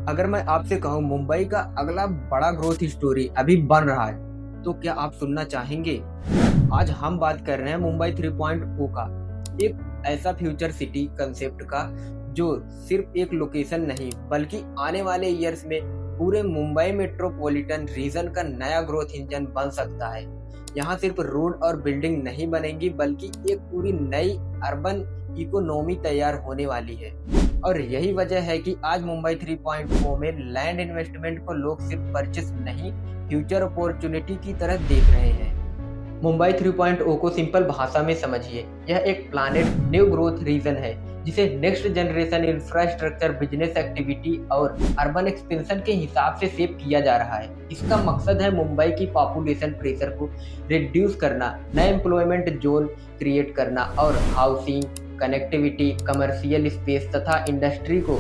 अगर मैं आपसे कहूँ मुंबई का अगला बड़ा ग्रोथ स्टोरी अभी बन रहा है, तो क्या आप सुनना चाहेंगे? आज हम बात कर रहे हैं मुंबई 3.0 का, एक ऐसा फ्यूचर सिटी कंसेप्ट का जो सिर्फ एक लोकेशन नहीं बल्कि आने वाले ईयर्स में पूरे मुंबई मेट्रोपॉलिटन रीजन का नया ग्रोथ इंजन बन सकता है। यहाँ सिर्फ रोड और बिल्डिंग नहीं बनेंगी बल्कि एक पूरी नई अर्बन इकोनॉमी तैयार होने वाली है। और यही वजह है कि आज मुंबई 3.0 में लैंड इन्वेस्टमेंट को लोग सिर्फ परचेस नहीं, फ्यूचर अपॉर्चुनिटी की तरह देख रहे हैं। मुंबई 3.0 को सिंपल भाषा में समझिए, यह एक प्लानेट न्यू ग्रोथ रीजन है जिसे next generation infrastructure, business activity और अर्बन एक्सपेंशन के हिसाब से शेप किया जा रहा है। इसका मकसद है मुंबई की पॉपुलेशन प्रेशर को रिड्यूस करना, नए एम्प्लॉयमेंट जोन क्रिएट करना और हाउसिंग, कनेक्टिविटी, कमर्शियल स्पेस तथा इंडस्ट्री को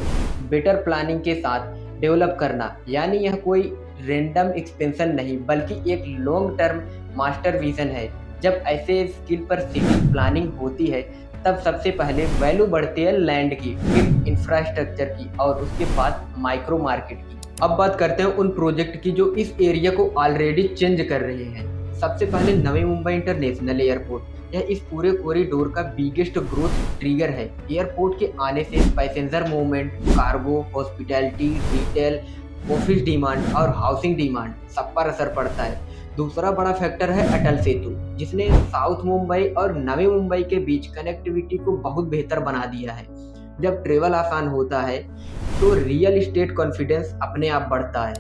बेटर प्लानिंग के साथ डेवलप करना। यानी यह कोई रेंडम एक्सपेंशन नहीं बल्कि एक लॉन्ग टर्म मास्टर विजन है। जब ऐसे स्किल पर सिटी प्लानिंग होती है तब सबसे पहले वैल्यू बढ़ती है लैंड की, फिर इंफ्रास्ट्रक्चर की और उसके बाद माइक्रो मार्केट की। अब बात करते हैं उन प्रोजेक्ट की जो इस एरिया को ऑलरेडी चेंज कर रहे हैं। सबसे पहले नवी मुंबई इंटरनेशनल एयरपोर्ट, यह इस पूरे कॉरिडोर का बिगेस्ट ग्रोथ ट्रिगर है। एयरपोर्ट के आने से passenger movement, cargo, hospitality, retail, office demand और हाउसिंग डिमांड सब पर असर पड़ता है। दूसरा बड़ा फैक्टर है अटल सेतु, जिसने साउथ मुंबई और नवी मुंबई के बीच कनेक्टिविटी को बहुत बेहतर बना दिया है। जब ट्रेवल आसान होता है तो रियल एस्टेट कॉन्फिडेंस अपने आप बढ़ता है।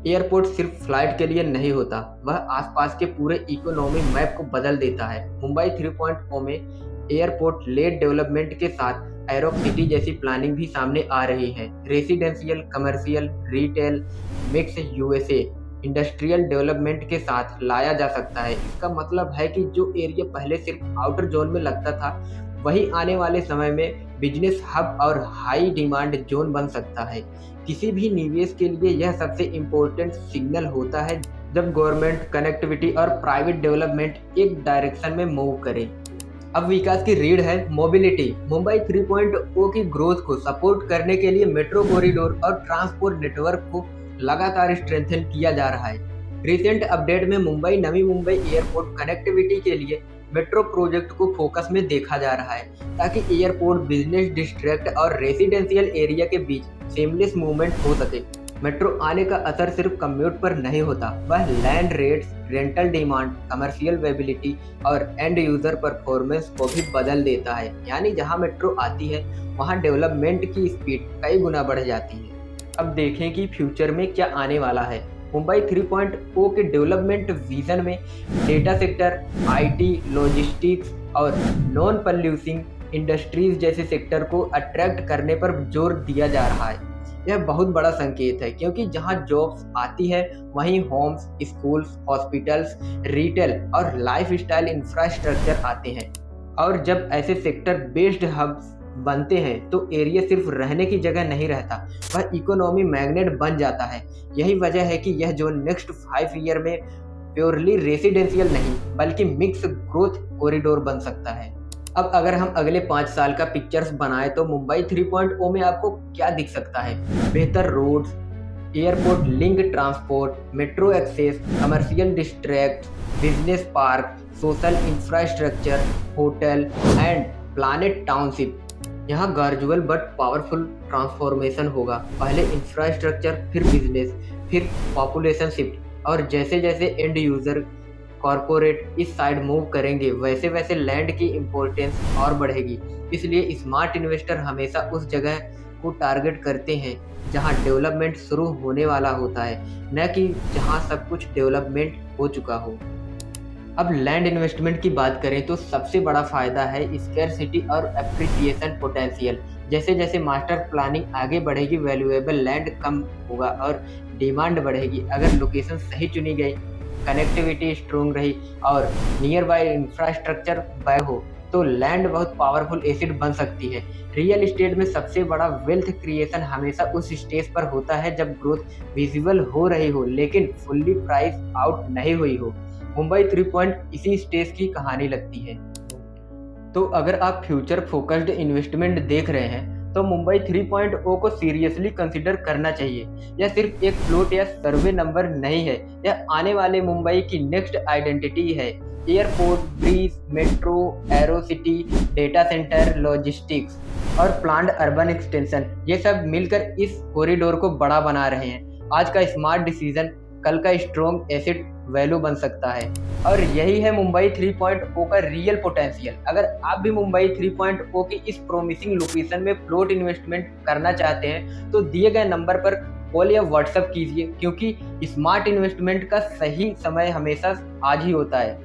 एयरपोर्ट सिर्फ फ्लाइट के लिए नहीं होता, वह आसपास के पूरे इकोनॉमी मैप को बदल देता है। मुंबई 3.0 में एयरपोर्ट लेड डेवलपमेंट के साथ एरो सिटी जैसी प्लानिंग भी सामने आ रही है। Residential, commercial, retail, mix USA industrial development के साथ लाया जा सकता है। इसका मतलब है कि जो एरिया पहले सिर्फ आउटर जोन में लगता था वही आने वाले समय में बिजनेस हब और हाई डिमांड जोन बन सकता है। किसी भी निवेश के लिए यह सबसे इम्पोर्टेंट सिग्नल होता है जब गवर्नमेंट, कनेक्टिविटी और प्राइवेट डेवलपमेंट एक डायरेक्शन में मूव करे। अब विकास की रीढ़ है मोबिलिटी। मुंबई 3.0 की ग्रोथ को सपोर्ट करने के लिए मेट्रो कॉरिडोर और ट्रांसपोर्ट नेटवर्क को लगातार स्ट्रेंथन किया जा रहा है। रिसेंट अपडेट में मुंबई नवी मुंबई एयरपोर्ट कनेक्टिविटी के लिए मेट्रो प्रोजेक्ट को फोकस में देखा जा रहा है ताकि एयरपोर्ट, बिजनेस डिस्ट्रिक्ट और रेसिडेंशियल एरिया के बीच सीमलेस मूवमेंट हो सके। मेट्रो आने का असर सिर्फ कम्यूट पर नहीं होता, वह land rates, rental demand, commercial viability और एंड यूजर परफॉर्मेंस को भी बदल देता है। यानी जहां मेट्रो आती है वहां डेवलपमेंट की स्पीड कई गुना बढ़ जाती है। अब देखें कि फ्यूचर में क्या आने वाला है। मुंबई 3.0 के डेवलपमेंट विजन में डेटा सेक्टर, आईटी, लॉजिस्टिक्स और नॉन पॉल्यूसिंग इंडस्ट्रीज जैसे सेक्टर को अट्रैक्ट करने पर जोर दिया जा रहा है। यह बहुत बड़ा संकेत है क्योंकि जहां जॉब्स आती है वहीं होम्स, स्कूल्स, हॉस्पिटल्स, रिटेल और लाइफस्टाइल इंफ्रास्ट्रक्चर आते हैं। और जब ऐसे सेक्टर बेस्ड हब्स बनते हैं तो एरिया सिर्फ रहने की जगह नहीं रहता, वह इकोनॉमी मैग्नेट बन जाता है। यही वजह है कि यह जोन नेक्स्ट 5 ईयर में प्योरली रेसिडेंशियल नहीं बल्कि मिक्स ग्रोथ कॉरिडोर बन सकता है। अब अगर हम अगले 5 साल का पिक्चर्स बनाए तो मुंबई 3.0 में आपको क्या दिख सकता है? बेहतर roads, airport link transport, metro access, commercial district, business park, social infrastructure, hotel and planet township. यहाँ ग्रेजुअल बट पावरफुल ट्रांसफॉर्मेशन होगा। पहले इंफ्रास्ट्रक्चर, फिर बिजनेस, फिर पॉपुलेशन शिफ्ट और जैसे जैसे एंड यूजर, कॉरपोरेट इस साइड मूव करेंगे वैसे वैसे लैंड की इम्पोर्टेंस और बढ़ेगी। इसलिए स्मार्ट इन्वेस्टर हमेशा उस जगह को टारगेट करते हैं जहां डेवलपमेंट शुरू होने वाला होता है, न कि जहां सब कुछ डेवलपमेंट हो चुका हो। अब लैंड इन्वेस्टमेंट की बात करें तो सबसे बड़ा फायदा है स्कैरसिटी और एप्रिसिएशन पोटेंशियल। जैसे जैसे मास्टर प्लानिंग आगे बढ़ेगी वैल्यूएबल लैंड कम होगा और डिमांड बढ़ेगी। अगर लोकेशन सही चुनी गई, कनेक्टिविटी स्ट्रोंग रही और नियर बाय इंफ्रास्ट्रक्चर बैक हो तो लैंड बहुत पावरफुल एसेट बन सकती है। रियल एस्टेट में सबसे बड़ा वेल्थ क्रिएशन हमेशा उस स्टेज पर होता है जब ग्रोथ विजिबल हो रही हो लेकिन फुल्ली प्राइस आउट नहीं हुई हो। मुंबई 3.0 इसी स्टेज की कहानी लगती है। तो अगर आप फ्यूचर फोकस्ड इन्वेस्टमेंट देख रहे हैं तो मुंबई 3.0 को सीरियसली कंसिडर करना चाहिए। यह सिर्फ एक फ्लोट या सर्वे नंबर नहीं है, यह आने वाले मुंबई की नेक्स्ट आइडेंटिटी है। Airport, bridge, metro, arrow city, data centre, logistics और प्लान्ड अर्बन एक्सटेंशन, ये सब मिलकर इस कॉरिडोर को बड़ा बना रहे हैं। आज का स्मार्ट डिसीजन कल का स्ट्रॉन्ग एसेट वैल्यू बन सकता है, और यही है मुंबई 3.0 का रियल पोटेंशियल। अगर आप भी मुंबई 3.0 की इस प्रोमिसिंग लोकेशन में फ्लोट इन्वेस्टमेंट करना चाहते हैं तो दिए गए नंबर पर कॉल या व्हाट्सएप कीजिए, क्योंकि स्मार्ट इन्वेस्टमेंट का सही समय हमेशा आज ही होता है।